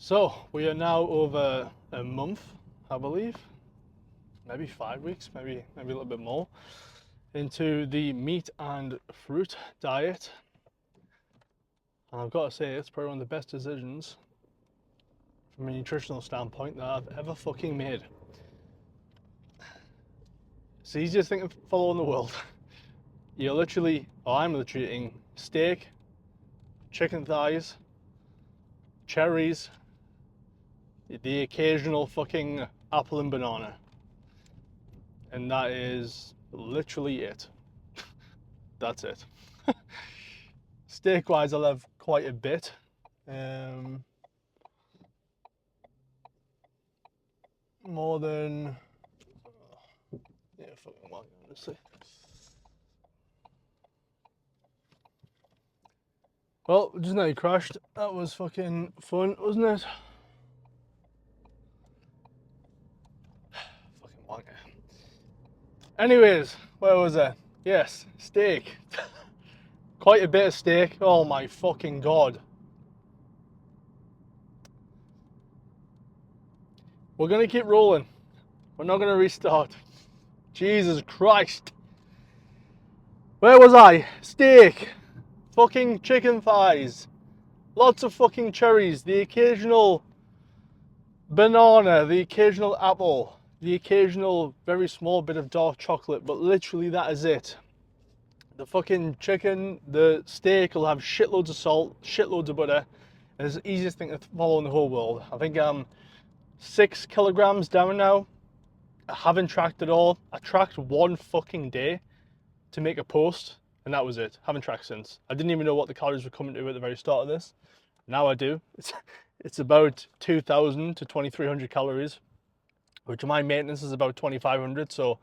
So we are now over a month, I believe, maybe 5 weeks, maybe a little bit more, into the meat and fruit diet. And I've got to say, it's probably one of the best decisions from a nutritional standpoint that I've ever fucking made. It's the easiest thing to follow in the world. I'm literally eating steak, chicken thighs, cherries, the occasional fucking apple and banana. And that is literally it. That's it. Steak wise, I'll have quite a bit. More than, yeah, fucking well, honestly. Well, just now you crashed. That was fucking fun, wasn't it? Fucking wanker. Anyways, where was I? Yes, steak. Quite a bit of steak. Oh my fucking god. We're gonna keep rolling. We're not gonna restart. Jesus Christ. Where was I? Steak. Fucking chicken thighs. Lots of fucking cherries. The occasional banana. The occasional apple. The occasional very small bit of dark chocolate. But literally that is it. The fucking chicken, the steak will have shitloads of salt, shitloads of butter. It's the easiest thing to follow in the whole world. I think I'm 6 kilograms down now. I haven't tracked at all. I tracked one fucking day to make a post, and that was it. Haven't tracked since. I didn't even know what the calories were coming to at the very start of this. Now I do. It's about 2,000 to 2,300 calories, which my maintenance is about 2,500. So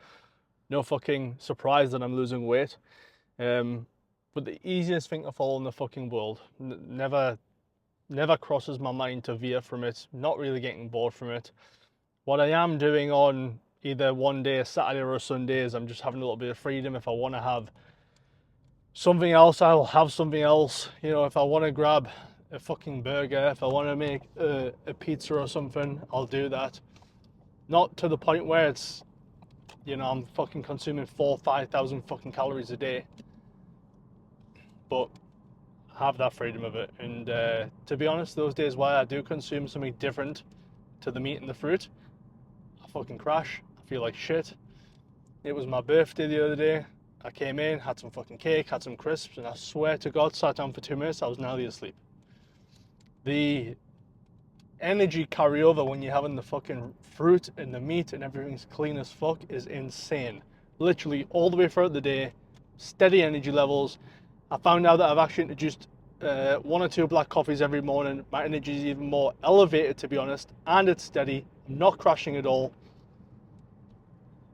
no fucking surprise that I'm losing weight. But the easiest thing to follow in the fucking world. Never crosses my mind to veer from it. Not really getting bored from it. What I am doing on either one day, a Saturday or a Sunday, is I'm just having a little bit of freedom. If I want to have something else, I'll have something else. You know, if I want to grab a fucking burger, if I want to make a pizza or something, I'll do that. Not to the point where it's, you know, I'm fucking consuming 4,000-5,000 fucking calories a day. But have that freedom of it. And to be honest, those days where I do consume something different to the meat and the fruit, I fucking crash. I feel like shit. It was my birthday the other day. I came in, had some fucking cake, had some crisps, and I swear to God, sat down for 2 minutes, I was nearly asleep. The energy carryover when you're having the fucking fruit and the meat and everything's clean as fuck is insane. Literally all the way throughout the day, steady energy levels. I found out that I've actually introduced 1 or 2 black coffees every morning. My energy is even more elevated, to be honest, and it's steady. I'm not crashing at all.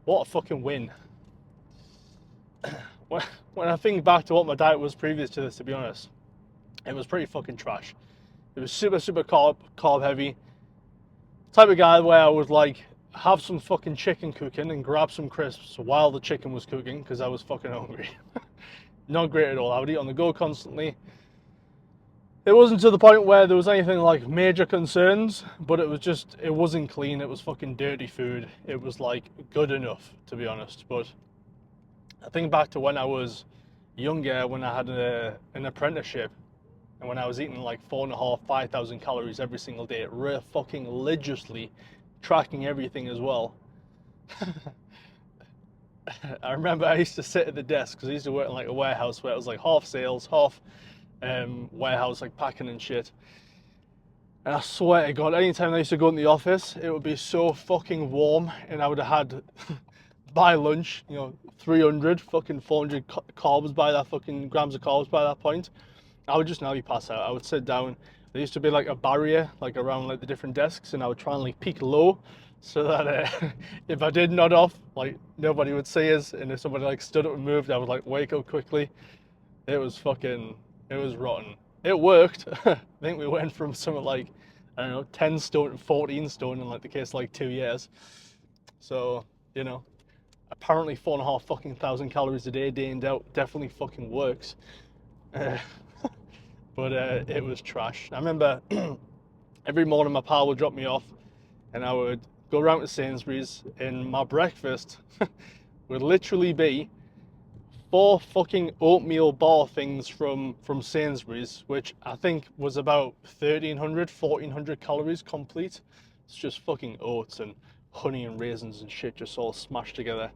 What a fucking win. When I think back to what my diet was previous to this, to be honest, it was pretty fucking trash. It was super carb heavy. Type of guy where I would like have some fucking chicken cooking and grab some crisps while the chicken was cooking because I was fucking hungry. Not great at all. I would eat on the go constantly. It wasn't to the point where there was anything like major concerns, but it wasn't clean. It was fucking dirty food. It was like good enough, to be honest. But I think back to when I was younger, when I had an apprenticeship, and when I was eating like 4,500-5,000 calories every single day, fucking religiously tracking everything as well. I remember I used to sit at the desk because I used to work in like a warehouse where it was like half sales, half warehouse, like packing and shit. And I swear to God, anytime I used to go in the office, it would be so fucking warm, and I would have had by lunch, you know, 300 fucking 400 carbs by that fucking grams of carbs by that point. I would just nearly pass out. I would sit down. There used to be like a barrier like around like the different desks, and I would try and like peak low so that if I did nod off, like nobody would see us, and if somebody like stood up and moved, I would like wake up quickly. It was rotten. It worked. I think we went from something like, I don't know, 10 stone to 14 stone in like the case of like 2 years. So, you know, apparently 4.5 fucking thousand calories a day, day in out, definitely fucking works. But it was trash. I remember Every morning my pal would drop me off and I would go around to Sainsbury's, and my breakfast would literally be 4 fucking oatmeal bar things from Sainsbury's, which I think was about 1,300 calories complete. It's just fucking oats and honey and raisins and shit just all smashed together.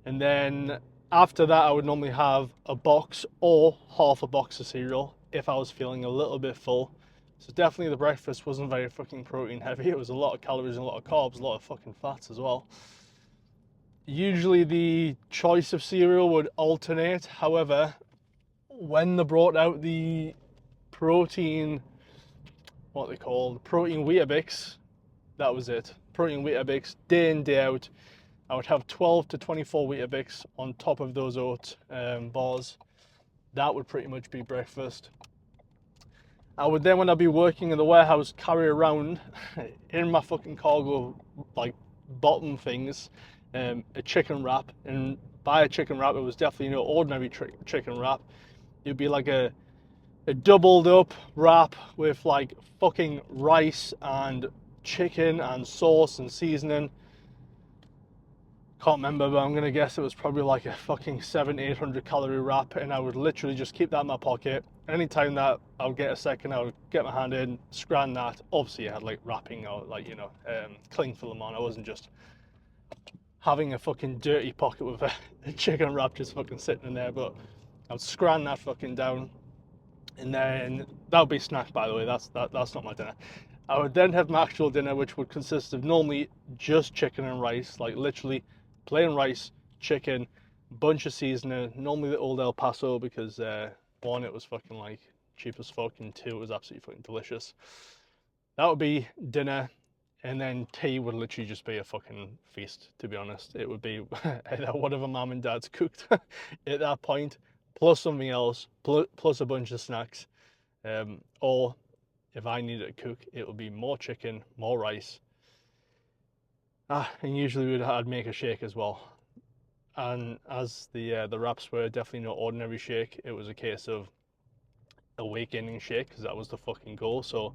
And then after that I would normally have a box or half a box of cereal if I was feeling a little bit full. So definitely the breakfast wasn't very fucking protein heavy. It was a lot of calories and a lot of carbs, a lot of fucking fats as well. Usually the choice of cereal would alternate. However, when they brought out the protein, what they call protein Weetabix, that was it. Protein Weetabix, day in, day out. I would have 12 to 24 Weetabix on top of those oat bars. That would pretty much be breakfast. I would then, when I'd be working in the warehouse, carry around in my fucking cargo, like, bottom things, a chicken wrap. And by a chicken wrap, it was definitely no ordinary chicken wrap. It'd be like a doubled up wrap with like fucking rice and chicken and sauce and seasoning. Can't remember, but I'm gonna guess it was probably like a fucking 700-800 calorie wrap, and I would literally just keep that in my pocket. Anytime that I would get a second, I would get my hand in, scran that. Obviously I had like wrapping or like, you know, cling film on. I wasn't just having a fucking dirty pocket with a chicken wrap just fucking sitting in there, but I would scran that fucking down, and then that would be snack, by the way. That's not my dinner. I would then have my actual dinner, which would consist of normally just chicken and rice, like literally plain rice, chicken, bunch of seasoning, normally the old El Paso, because one, it was fucking like cheap as fuck, and two, it was absolutely fucking delicious. That would be dinner, and then tea would literally just be a fucking feast, to be honest. It would be whatever mum and dad's cooked at that point, plus something else, plus a bunch of snacks. Or if I needed to cook, it would be more chicken, more rice. And usually I'd make a shake as well. And as the wraps were definitely no ordinary shake, it was a case of a weight gaining shake, because that was the fucking goal. So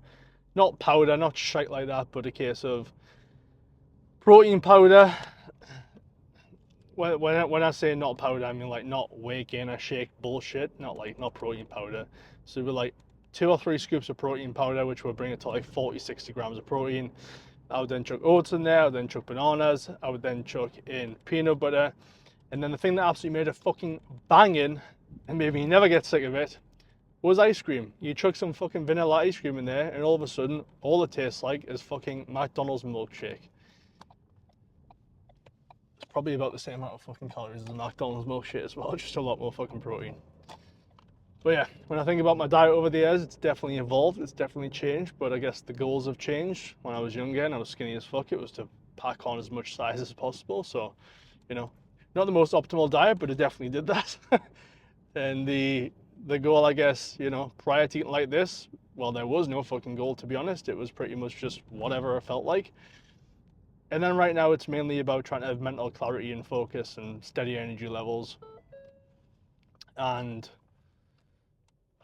not powder, not shite like that, but a case of protein powder. When I say not powder, I mean like not weight gainer shake bullshit, not protein powder. So it'd be like 2 or 3 scoops of protein powder, which would bring it to like 40-60 grams of protein. I would then chuck oats in there, I would then chuck bananas, I would then chuck in peanut butter, and then the thing that absolutely made it fucking banging and made me never get sick of it was ice cream. You chuck some fucking vanilla ice cream in there, and all of a sudden, all it tastes like is fucking McDonald's milkshake. It's probably about the same amount of fucking calories as a McDonald's milkshake as well, just a lot more fucking protein. But yeah, when I think about my diet over the years, it's definitely evolved, it's definitely changed, but I guess the goals have changed. When I was younger and I was skinny as fuck, it was to pack on as much size as possible. So, you know, not the most optimal diet, but it definitely did that. And the goal, I guess, you know, prior to eating like this, well, there was no fucking goal, to be honest. It was pretty much just whatever I felt like. And then right now it's mainly about trying to have mental clarity and focus and steady energy levels. And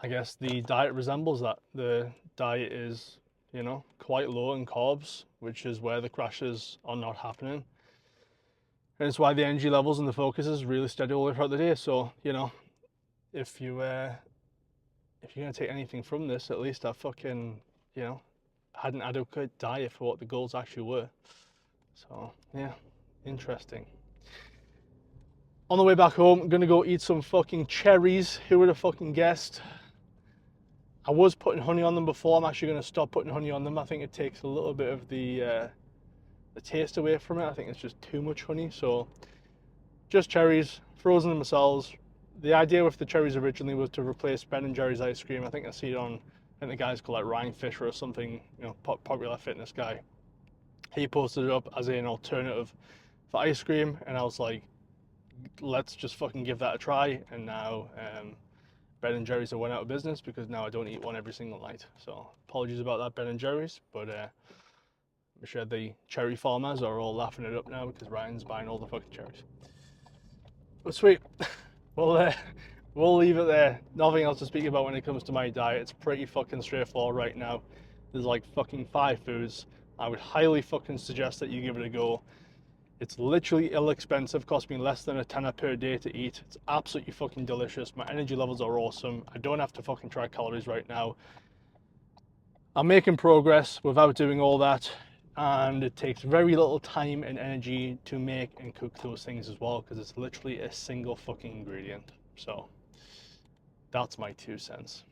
I guess the diet resembles that. The diet is, you know, quite low in carbs, which is where the crashes are not happening. And it's why the energy levels and the focus is really steady all the way throughout the day. So, you know, if you're gonna take anything from this, at least I fucking, you know, had an adequate diet for what the goals actually were. So yeah, interesting. On the way back home, I'm gonna go eat some fucking cherries. Who would have fucking guessed? I was putting honey on them before. I'm actually gonna stop putting honey on them. I think it takes a little bit of the taste away from it. I think it's just too much honey. So just cherries, frozen themselves. The idea with the cherries originally was to replace Ben & Jerry's ice cream. I think I see it on, I think the guy's called like Ryan Fisher or something, you know, popular fitness guy. He posted it up as an alternative for ice cream, and I was like, let's just fucking give that a try. And now Ben & Jerry's have went out of business because now I don't eat one every single night. So apologies about that, Ben & Jerry's, but I'm sure the cherry farmers are all laughing it up now because Ryan's buying all the fucking cherries. But sweet. We'll leave it there. Nothing else to speak about when it comes to my diet. It's pretty fucking straightforward right now. There's like fucking 5 foods. I would highly fucking suggest that you give it a go. It's literally inexpensive, cost me less than a tenner per day to eat. It's absolutely fucking delicious. My energy levels are awesome. I don't have to fucking track calories right now. I'm making progress without doing all that, and it takes very little time and energy to make and cook those things as well, because it's literally a single fucking ingredient. So that's my 2 cents.